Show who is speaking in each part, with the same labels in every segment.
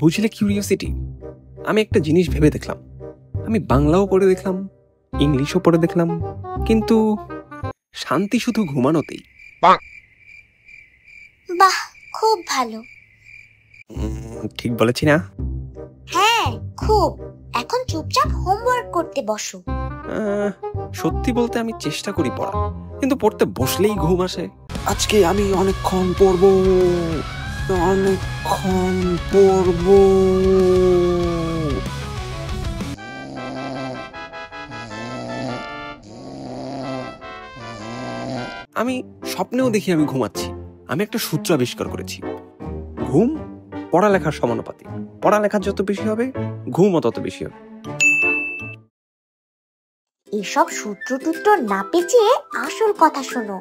Speaker 1: বুঝলে কিউরিওসিটি, আমি একটা জিনিস ভেবে দেখলাম। আমি বাংলাও পড়ে দেখলাম, ইংলিশও পড়ে দেখলাম, কিন্তু শান্তি শুধু ঘুমানোতেই।
Speaker 2: বাহ, খুব ভালো।
Speaker 1: ঠিক বলেছি না?
Speaker 2: হ্যাঁ, খুব। এখন চুপচাপ হোমওয়ার্ক করতে বসো।
Speaker 1: সত্যি বলতে আমি চেষ্টা করি পড়া, কিন্তু পড়তে বসলেই ঘুম আসে। আজকে আমি অনেকক্ষণ পড়বো, অনেকক্ষণ পড়বো। আমি স্বপ্নেও দেখি আমি ঘুমাচ্ছি। আমি একটা সূত্র আবিষ্কার করেছি, ঘুম পড়ালেখার সমানুপাতিক। পড়ালেখা যত বেশি হবে, ঘুমও তত বেশি হবে।
Speaker 2: এসব সূত্র না পেঁচিয়ে আসল কথা শোনো।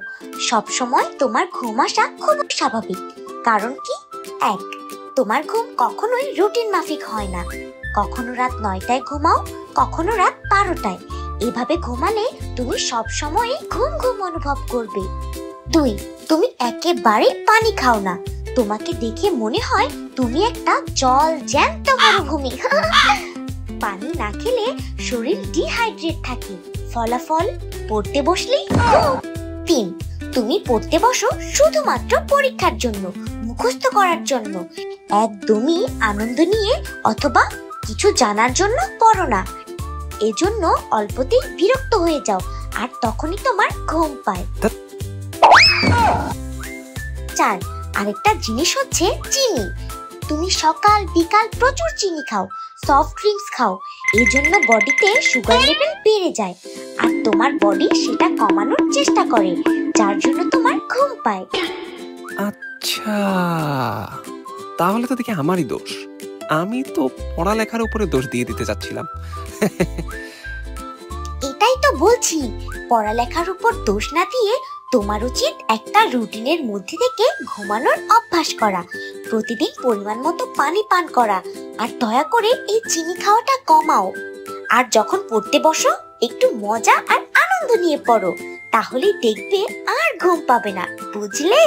Speaker 2: সব সময় তোমার ঘুম আসা খুব স্বাভাবিক। কারণ কি? 1, তোমার ঘুম কখনোই রুটিন মাফিক হয় না। কখনো রাত 9টায় ঘুমাও, কখনো রাত 12টায়। এভাবে ঘুমালে তুমি সব সময় ঘুম অনুভব করবে। 2, তুমি একেবারে পানি খাও না। তোমাকে দেখে মনে হয় তুমি একটা জল জ্যান্ত মরুভূমি। পানি না খেলে শরীর ডিহাইড্রেট থাকে, ফলাফল পড়তে বসলেই ঘুম। 3, তুমি পড়তে বসো শুধুমাত্র পরীক্ষার জন্য, মুখস্থ করার জন্য। একদমই আনন্দ নিয়ে অথবা কিছু জানার জন্য পড়ো না। এজন্য অল্পতেই বিরক্ত হয়ে যাও, আর তখনই তোমার ঘুম পায়। 4, আরেকটা জিনিস হচ্ছে চিনি। তুমি সকাল বিকাল প্রচুর চিনি খাও, সফট ড্রিঙ্কস খাও। এজন্য বডিতে সুগার লেভেল বেড়ে যায়, আর তোমার বডি সেটা কমানোর চেষ্টা করে, যার জন্য তোমার ঘুম পায়।
Speaker 1: আচ্ছা, তাহলে তো দেখি আমারই দোষ। আমি তো পড়ালেখার উপরে দোষ দিয়ে দিতে চাচ্ছিলাম।
Speaker 2: এটাই তো বলছি, পড়ালেখার উপর দোষ না দিয়ে তোমার উচিত একটা রুটিনের মধ্যে থেকে ঘুমানোর অভ্যাস করা, প্রতিদিন পরিমাণ মতো পানি পান করা, আর দয়া করে এই চিনি খাওয়াটা কমাও। আর যখন পড়তে বসো, একটু মজা আর আনন্দ নিয়ে পড়ো, তাহলেই দেখবে আর ঘুম পাবে না, বুঝলে?